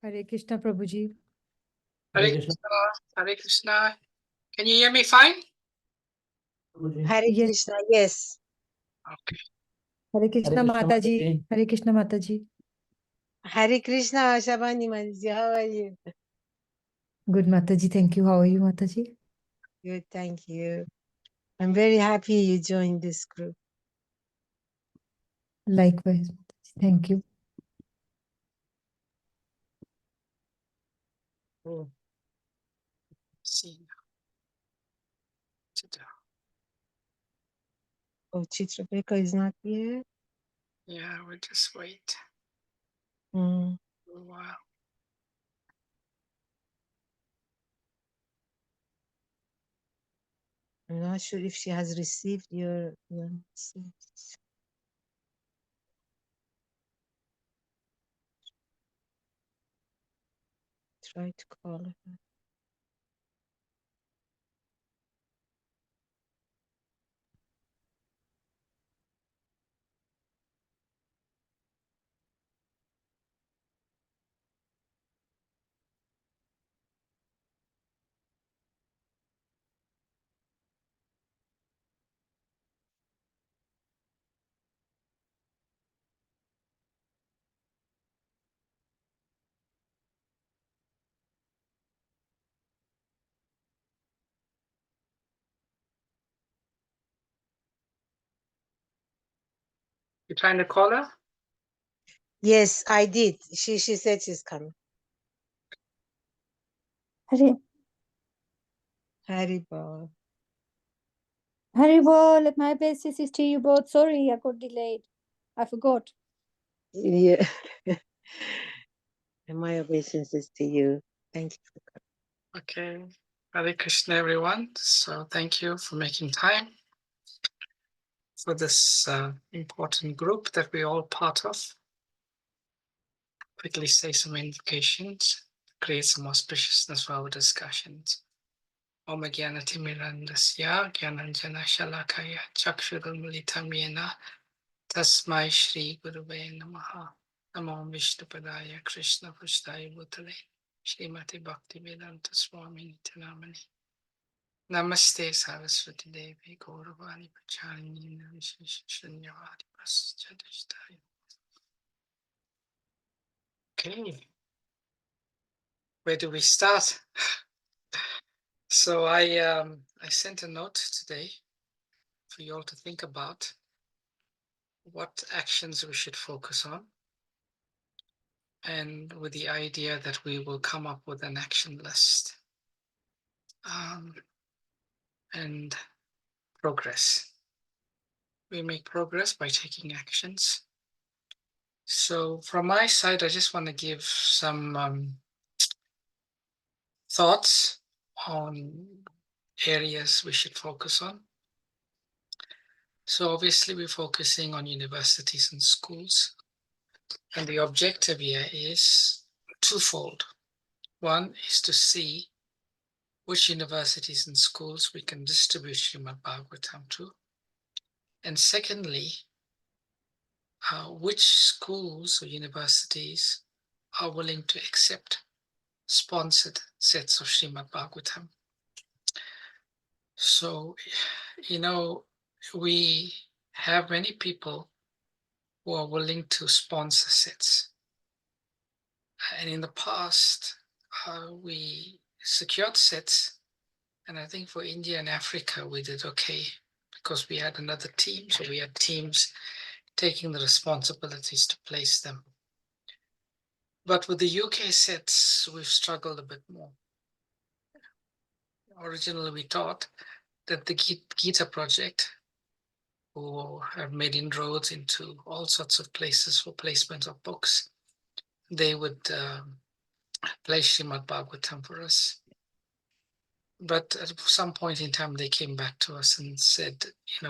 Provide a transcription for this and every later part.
Hare Krishna, Prabhuji. Hare Krishna. Hare Krishna. Can you hear me fine? Hare Yes. Krishna, yes. Okay. Hare Krishna, Krishna, Mataji. Mataji. Hare Krishna, Mataji. Hare Krishna, Shabani Manji, how are you? Good, Mataji. Thank you. How are you, Mataji? Good, thank you. I'm very happy you joined this group. Likewise, Mataji. Thank you. See now. Chitra. Oh, Chitrapeka is not here? Yeah, we'll just wait Mm. for a while. I'm not sure if she has received your message. Try to call her. You trying to call her? Yes, I did. She said she's coming. Hare Haribol. Bol, my best is to you both. Sorry, I got delayed. I forgot. Yeah. And my obeisances to you. Thank you for coming. Okay. Hare Krishna, everyone. So thank you for making time for this important group that we're all part of. Quickly say some invocations, create some auspiciousness for our discussions. Om Gyanati Mirandasya Gyananjana Shalakaya Chakshurumlitam Yena Tasmai Shri Guruve Namaha Namo Vishnupadaya Krishna Pushtaya Bhutale Srimati Bhakti Vedanta Swami Nitanamani Namaste Saraswati Devi Gauravani Pacharini Shunyavadi Pasachadishtai. Okay, where do we start? So I sent a note today for you all to think about what actions we should focus on, and with the idea that we will come up with an action list and progress. We make progress by taking actions. So from my side, I just want to give some thoughts on areas we should focus on. So obviously we're focusing on universities and schools, and the objective here is twofold. One is to see which universities and schools we can distribute Srimad Bhagavatam to, and secondly, which schools or universities are willing to accept sponsored sets of Srimad Bhagavatam. So, we have many people who are willing to sponsor sets. And in the past, we secured sets, and I think for India and Africa, we did okay because we had another team. So we had teams taking the responsibilities to place them. But with the UK sets, we've struggled a bit more. Originally, we thought that the Gita project, who have made inroads into all sorts of places for placement of books, they would place Srimad Bhagavatam for us. But at some point in time, they came back to us and said,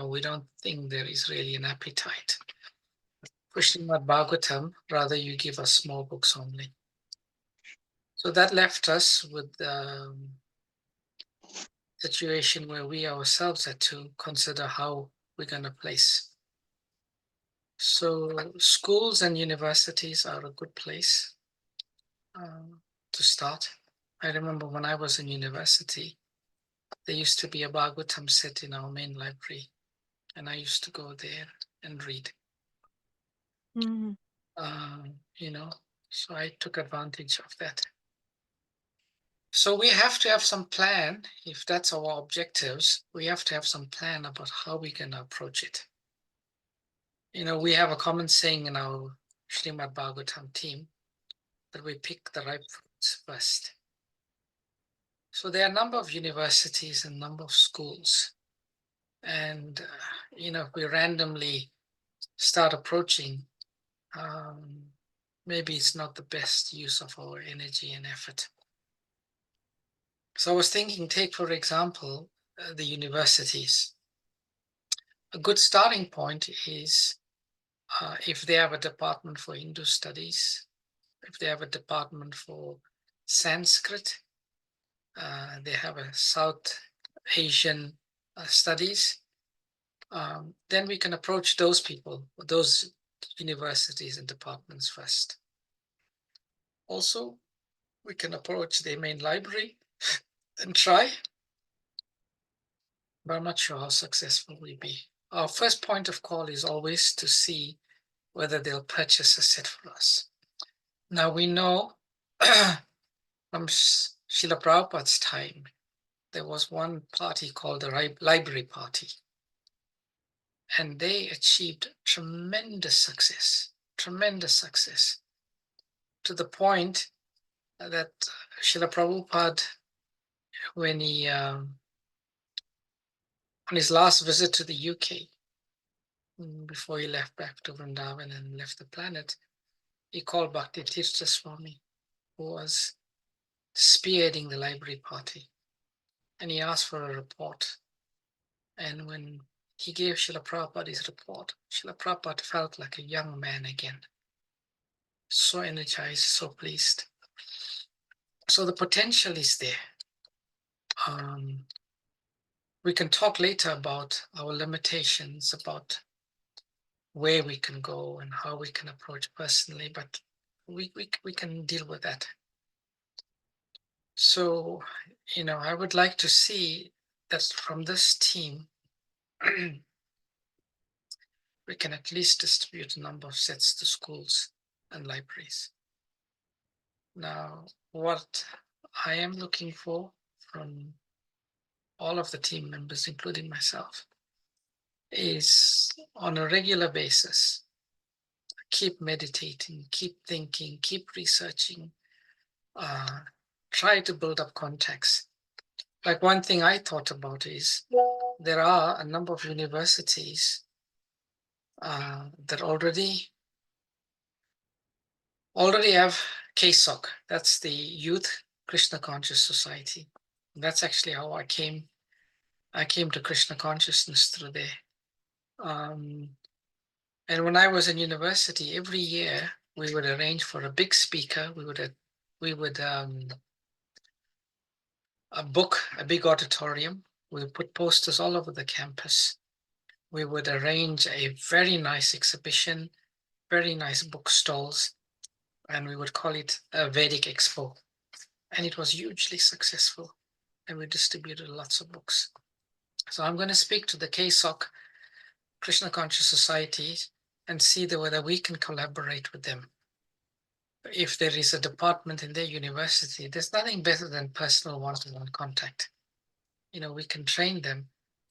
we don't think there is really an appetite for Srimad Bhagavatam, rather you give us small books only. So that left us with a situation where we ourselves had to consider how we're going to place. So schools and universities are a good place. to start. I remember when I was in university, there used to be a Bhagavatam set in our main library, and I used to go there and read. Mhm. You know, so I took advantage of that. So we have to have some plan. If that's our objectives, we have to have some plan about how we can approach it. You know, we have a common saying in our Srimad Bhagavatam team that we pick the ripe fruits first. So there are a number of universities and number of schools. And, you know, if we randomly start approaching, maybe it's not the best use of our energy and effort. So I was thinking, take for example, the universities. A good starting point is if they have a department for Hindu studies, if they have a department for Sanskrit, they have a South Asian studies, then we can approach those people, those universities and departments first. Also, we can approach their main library and try, but I'm not sure how successful we'll be. Our first point of call is always to see whether they'll purchase a set for us. Now we know from Srila Prabhupada's time, there was one party called the Library Party, and they achieved tremendous success to the point that Srila Prabhupada, when he on his last visit to the UK, before he left back to Vrindavan and left the planet, he called Bhakti Tirtha Swami, who was spearheading the Library Party, and he asked for a report. And when he gave Srila Prabhupada his report, Srila Prabhupada felt like a young man again, so energized, so pleased. So the potential is there. We can talk later about our limitations, about where we can go and how we can approach personally, but we can deal with that. So, you know, I would like to see that from this team, we can at least distribute a number of sets to schools and libraries. Now, what I am looking for from all of the team members, including myself, is on a regular basis, keep meditating, keep thinking, keep researching, try to build up contacts. Like one thing I thought about is there are a number of universities that already have KSOC. That's the Youth Krishna Conscious Society. That's actually how I came to Krishna consciousness through there. And when I was in university, every year we would arrange for a big speaker. We would book a big auditorium. We would put posters all over the campus. We would arrange a very nice exhibition, very nice book stalls, and we would call it a Vedic Expo. And it was hugely successful, and we distributed lots of books. So I'm going to speak to the KSOC, Krishna Conscious Society, and see whether we can collaborate with them. If there is a department in their university, there's nothing better than personal one-to-one contact. You know, we can train them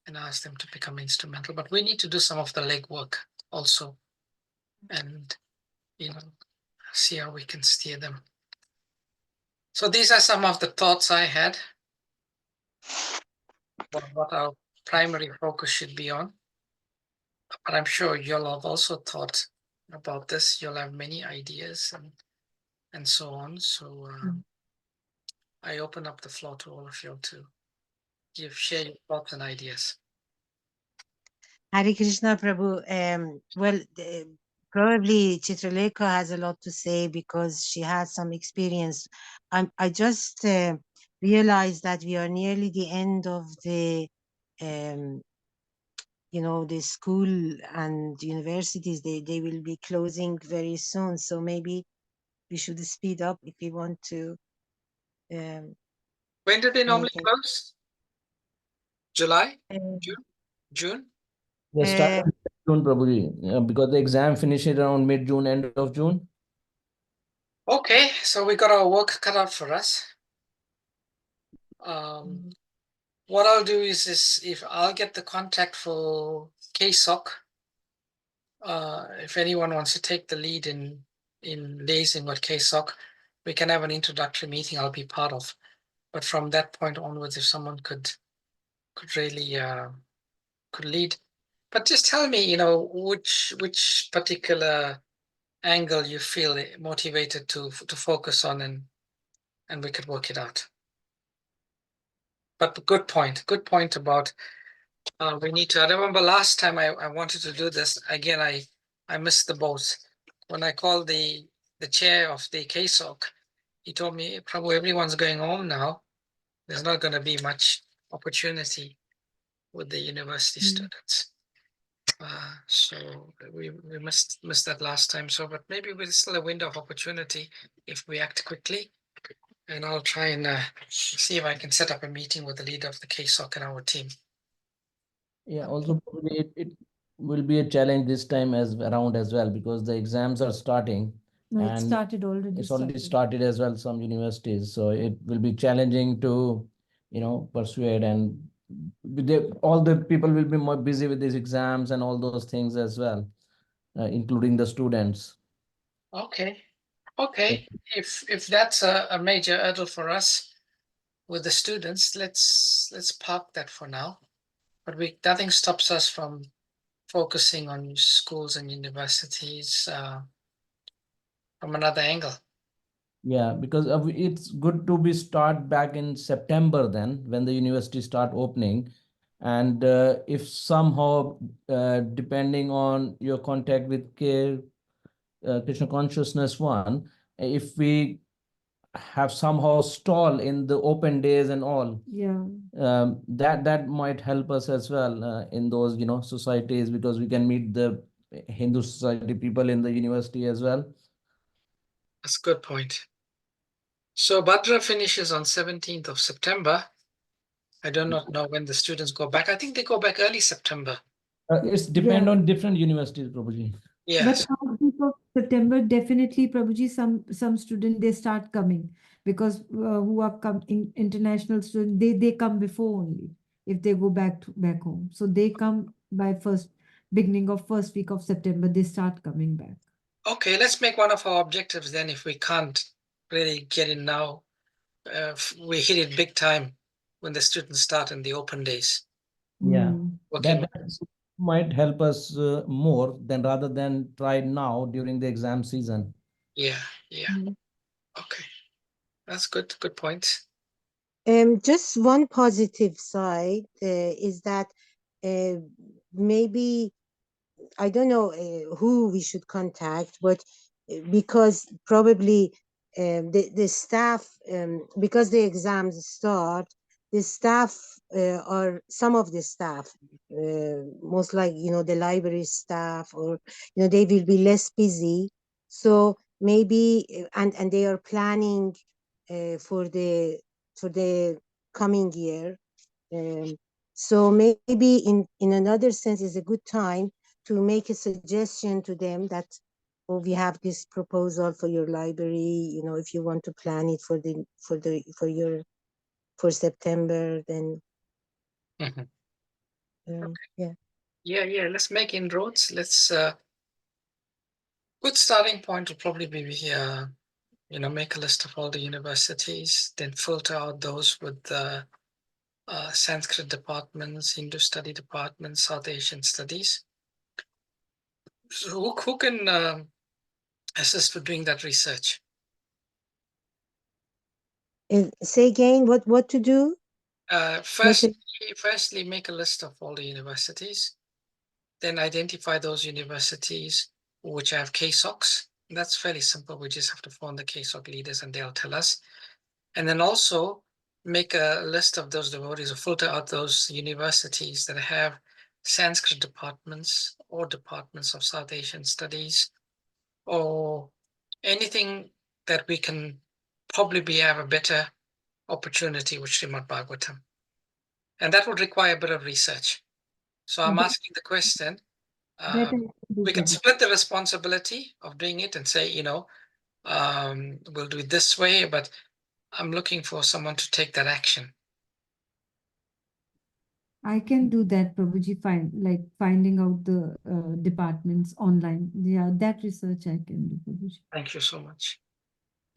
and ask them to become instrumental, but we need to do some of the legwork also, and, you know, see how we can steer them. So these are some of the thoughts I had about what our primary focus should be on. But I'm sure you'll have also thought about this. You'll have many ideas and so on. So I open up the floor to all of you to share your thoughts and ideas. Hare Krishna Prabhu. Well, probably Chitralekha has a lot to say because she has some experience. I just realized that we are nearly the end of the, the school and universities. They will be closing very soon. So maybe we should speed up if we want to Um, When do they normally anything. close? July? Uh, June? June? They start in June, probably, because the exam finishes around mid-June, end of June. Okay, so we got our work cut out for us. What I'll do is if I'll get the contact for KSOC, if anyone wants to take the lead in liaising with KSOC, we can have an introductory meeting I'll be part of. But from that point onwards, if someone could really could lead. But just tell me, you know, which particular angle you feel motivated to focus on, and we could work it out. But good point about we need to. I remember last time I wanted to do this again. I missed the boat when I called the chair of the KSOC. He told me probably everyone's going home now. There's not going to be much opportunity with the university students. So we missed that last time. So, but maybe there's still a window of opportunity if we act quickly. And I'll try and see if I can set up a meeting with the leader of the KSOC and our team. Yeah, also probably it will be a challenge this time as well, because the exams are starting. No, it and started already. it's already started as well, some universities. So it will be challenging to, persuade, and all the people will be more busy with these exams and all those things as well, including the students. Okay. If that's a major hurdle for us with the students, let's park that for now. But nothing stops us from focusing on schools and universities from another angle. Yeah, because it's good to be start back in September then, when the university start opening. And if somehow, depending on your contact with Krishna Consciousness One, if we have somehow stall in the open days and all, that might help us as well in those, societies, because we can meet the Hindu society people in the university as well. That's a good point. So Bhadra finishes on 17th of September. I do not know when the students go back. I think they go back early September. It's depend on different universities, Prabhuji. Yes. But half week of September, definitely, Prabhuji, some student they start coming, because who are coming international students, they come before only if they go back home. So they come by beginning of first week of September. They start coming back. Okay, let's make one of our objectives then. If we can't really get in now, we hit it big time when the students start in the open days. Yeah, Working. that might help us more than rather than try now during the exam season. Yeah. Okay, that's good. Good point. Just one positive side is that maybe I don't know who we should contact, but because probably the staff, because the exams start, the staff or some of the staff, most like, the library staff, or, they will be less busy. So maybe, and they are planning for the coming year. So maybe in another sense is a good time to make a suggestion to them that, oh, we have this proposal for your library, if you want to plan it for September, then Okay. Yeah, let's make inroads. Let's good starting point will probably be make a list of all the universities, then filter out those with the Sanskrit departments, Hindu study departments, South Asian studies. So who can assist with doing that research? say again what to do. Firstly, make a list of all the universities, then identify those universities which have KSOCs. That's fairly simple. We just have to phone the KSOC leaders and they'll tell us. And then also make a list of those devotees, or filter out those universities that have Sanskrit departments or departments of South Asian studies, or anything that we can probably have a better opportunity with Srimad Bhagavatam. And that would require a bit of research. So I'm That- asking the question, that I can do, we can Prabhuji. split the responsibility of doing it and say, we'll do it this way, but I'm looking for someone to take that action. I can do that, Prabhuji, finding out the departments online. Yeah, that research I can do, Prabhuji. Thank you so much.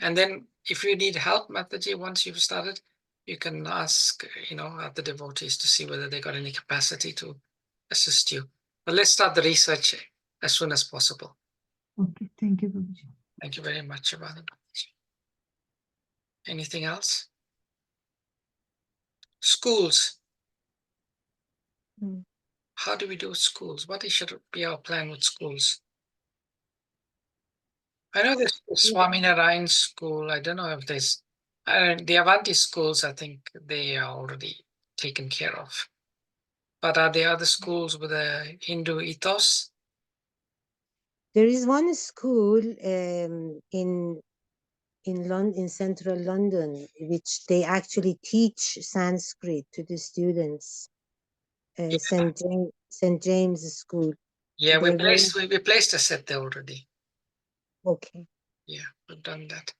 And then if you need help, Mataji, once you've started, you can ask, the devotees to see whether they got any capacity to assist you. But let's start the research as soon as possible. Okay, thank you, Prabhuji. Thank you very much, Shabana. Anything else? Schools. Hmm. How do we do schools? What should be our plan with schools? I know there's the Swaminarayan school. I don't know if there's the Avanti schools. I think they are already taken care of. But are there other schools with a Hindu ethos? There is one school in in central London, which they actually teach Sanskrit to the students. Yeah. St. James School. Yeah, we They're placed a set there already. okay. Yeah, we've done that.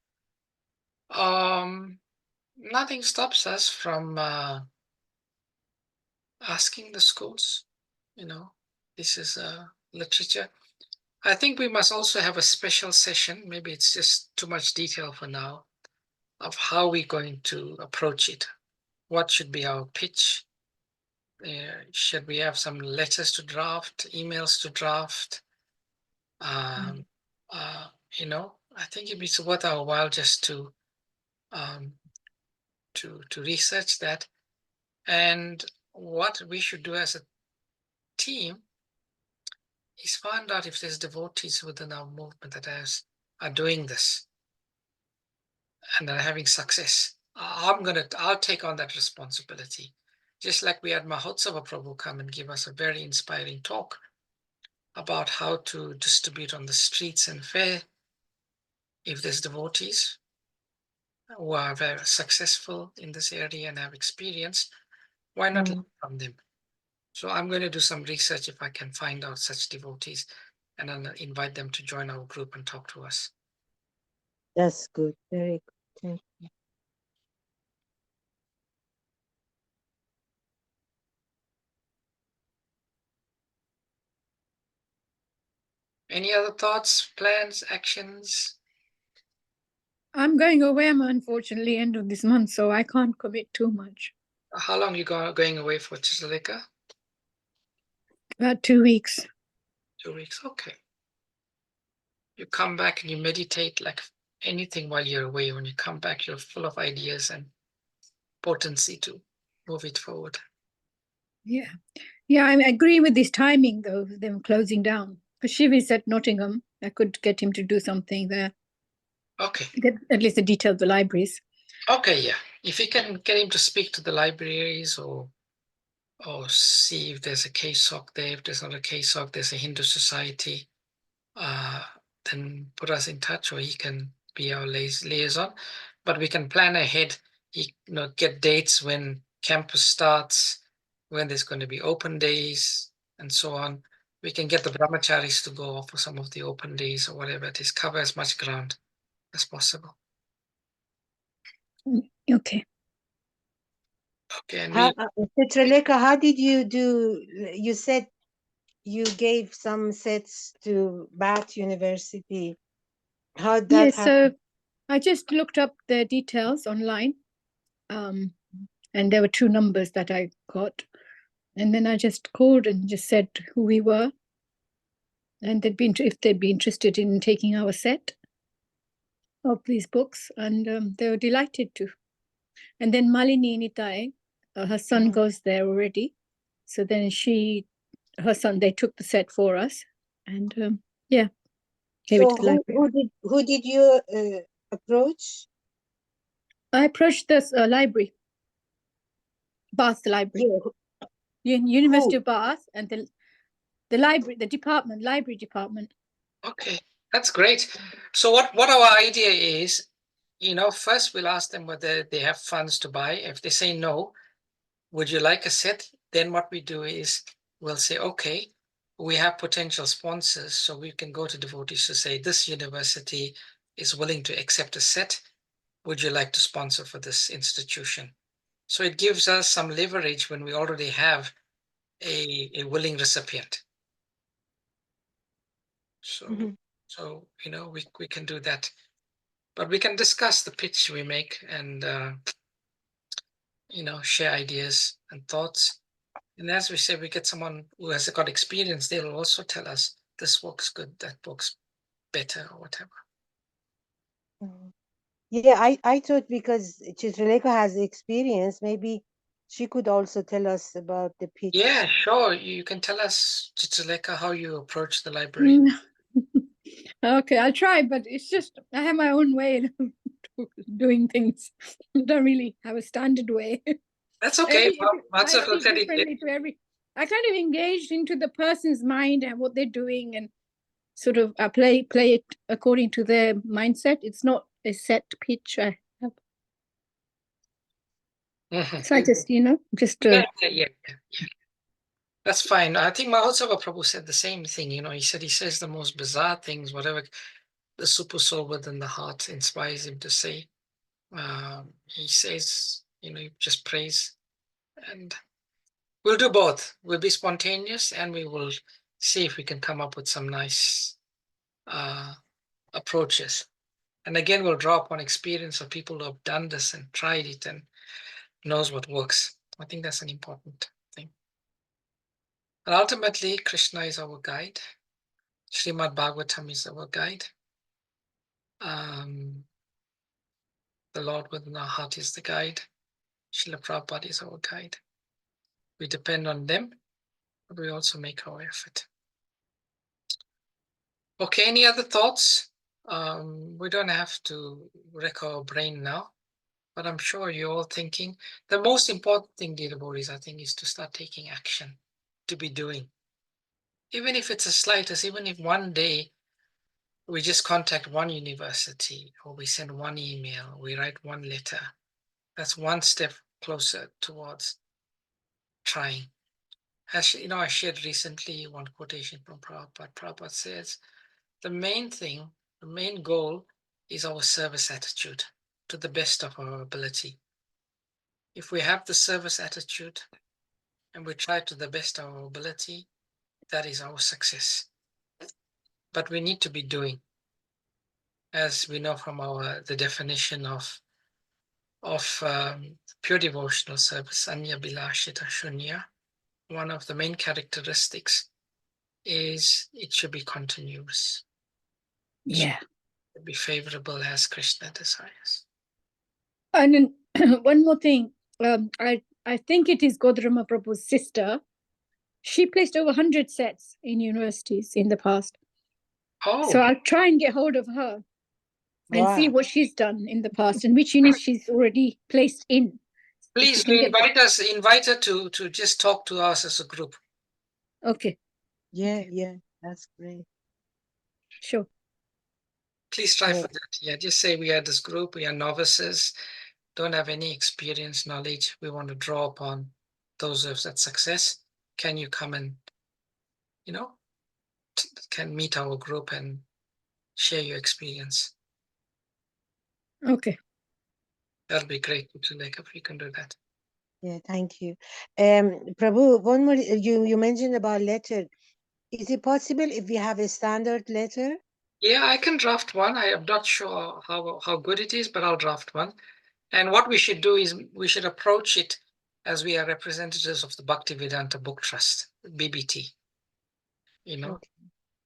Nothing stops us from asking the schools. This is literature. I think we must also have a special session. Maybe it's just too much detail for now of how we're going to approach it. What should be our pitch? Should we have some letters to draft, emails to draft? I think it'd be worth our while just to research that. And what we should do as a team is find out if there's devotees within our movement that are doing this and are having success. I'll take on that responsibility. Just like we had Mahotsava Prabhu come and give us a very inspiring talk about how to distribute on the streets and fair. If there's devotees who are very successful in this area and have experience, why not learn from them? So I'm going to do some research if I can find out such devotees and then invite them to join our group and talk to us. That's good. Very good. Thank you. Any other thoughts, plans, actions? I'm going away, unfortunately, end of this month, so I can't commit too much. How long are you going away for, Chisalika? About 2 weeks. 2 weeks, okay. You come back and you meditate like anything while you're away. When you come back, you're full of ideas and potency to move it forward. Yeah. Yeah, I agree with this timing, though, them closing down. Because Shiv is at Nottingham. I could get him to do something there. Okay. Get at least the detail of the libraries. Okay, yeah. If you can get him to speak to the libraries or see if there's a KSOC there, if there's not a KSOC, there's a Hindu society, then put us in touch, or he can be our liaison. But we can plan ahead, get dates when campus starts, when there's going to be open days, and so on. We can get the brahmacharis to go for some of the open days or whatever it is, cover as much ground as possible. Okay. Okay, and Chitralekha, how did you do? You said you gave some sets to Bath University. How did that Yes, happen? so I just looked up the details online. And there were 2 numbers that I got. And then I just called and just said who we were. And if they'd be interested in taking our set of these books. And they were delighted to. And then Malini Nitai, her son goes there already. So then her son, they took the set for us. And gave it to the library. Who did you approach? I approached this library, Bath Library, University of Bath, and the library, library department. Okay, that's great. So what our idea is, first we'll ask them whether they have funds to buy. If they say no, would you like a set? Then what we do is we'll say, okay, we have potential sponsors, so we can go to devotees to say, this university is willing to accept a set. Would you like to sponsor for this institution? So it gives us some leverage when we already have a willing recipient. So, Mhm. so we can do that. But we can discuss the pitch we make and, share ideas and thoughts. And as we say, we get someone who has got experience, they'll also tell us this works good, that works better, or whatever. Mhm. Yeah, I thought because Chitralekha has experience, maybe she could also tell us about the pitch. Yeah, sure. You can tell us, Chitralekha, how you approach the library. Okay, I'll try, but it's just I have my own way of doing things. I don't really have a standard way. That's okay. I Bhadra speak said it. differently to every. I kind of engaged into the person's mind and what they're doing, and sort of play it according to their mindset. It's not a set pitch I have. Mhm. So I just, Yeah. That's fine. I think Mahotsav Prabhu said the same thing. He says the most bizarre things, whatever the super soul within the heart inspires him to say. He says, you just praise, and we'll do both. We'll be spontaneous, and we will see if we can come up with some nice approaches. And again, we'll draw upon experience of people who have done this and tried it and knows what works. I think that's an important thing. And ultimately, Krishna is our guide. Srimad Bhagavatam is our guide. The Lord within our heart is the guide. Srila Prabhupada is our guide. We depend on them, but we also make our effort. Okay, any other thoughts? We don't have to wreck our brain now, but I'm sure you're all thinking. The most important thing, dear devotees, I think, is to start taking action, to be doing. Even if it's the slightest, even if one day we just contact one university, or we send one email, we write one letter, that's one step closer towards trying. As I shared recently one quotation from Prabhupada. Prabhupada says, the main thing, the main goal is our service attitude to the best of our ability. If we have the service attitude and we try to the best of our ability, that is our success. But we need to be doing, as we know from the definition of pure devotional service, Anya Bilashita Shunya, one of the main characteristics is it should be continuous. Yeah. It should be favorable as Krishna desires. And then one more thing. I think it is Godrama Prabhu's sister. She placed over 100 sets in universities in the past. Oh, So I'll try and get hold of her and see Wow. what she's done in the past and which units she's already placed in. please do invite her to just talk to us as a group. Okay, Yeah, that's great. sure. Please try Yeah. for that. Yeah, just say we are this group, we are novices, don't have any experience, knowledge. We want to draw upon those who have had success. Can you come and, can meet our group and share your experience? Okay. That'll be great, like if you can do that. Yeah, thank you. Prabhu, one more, you mentioned about letter. Is it possible if we have a standard letter? Yeah, I can draft one. I am not sure how good it is, but I'll draft one. And what we should do is we should approach it as we are representatives of the Bhaktivedanta Book Trust, BBT. Okay.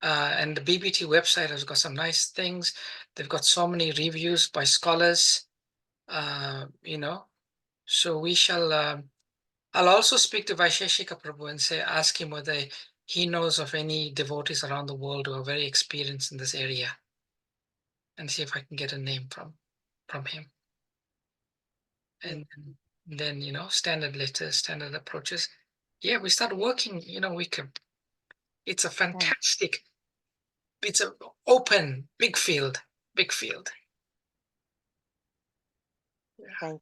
And the BBT website has got some nice things. They've got so many reviews by scholars, So we shall. I'll also speak to Vaisheshika Prabhu and ask him whether he knows of any devotees around the world who are very experienced in this area, and see if I can get a name from him. And then standard letters, standard approaches. Yeah, we start working. We can. It's a fantastic. It's an open, big field. Thank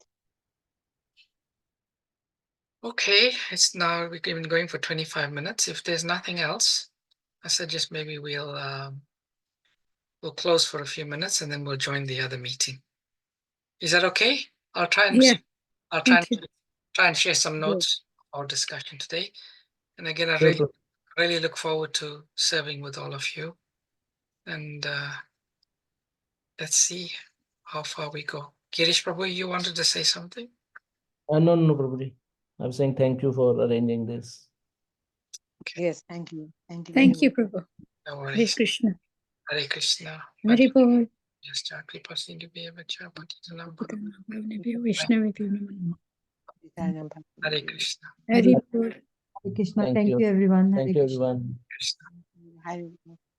Okay, it's now we've been going for 25 minutes. If there's nothing else, I suggest maybe we'll close for a few minutes and then we'll join the other meeting. Is that okay? I'll try and Yeah, I'll try thank you. and try and share some you. notes of our discussion today. And again, I Sure, really look forward to serving with all of you. And let's see how far we go. Girish Prabhu, you wanted to say something? No, Prabhuji. I'm saying thank you for arranging this. Yes, thank you. Thank you. Thank very you, Prabhu. No Hare worries. Krishna. Hare Krishna. Hare Bol. Yes, Kripa Sindhu Vacha Patitanam Bhutana Bhavana Vaishnava Namo. much. Hare Krishna. Hare Bol. Hare Krishna. Thank Thank you. you, everyone. Thank Hare you, Krishna. everyone. Krishna. Hare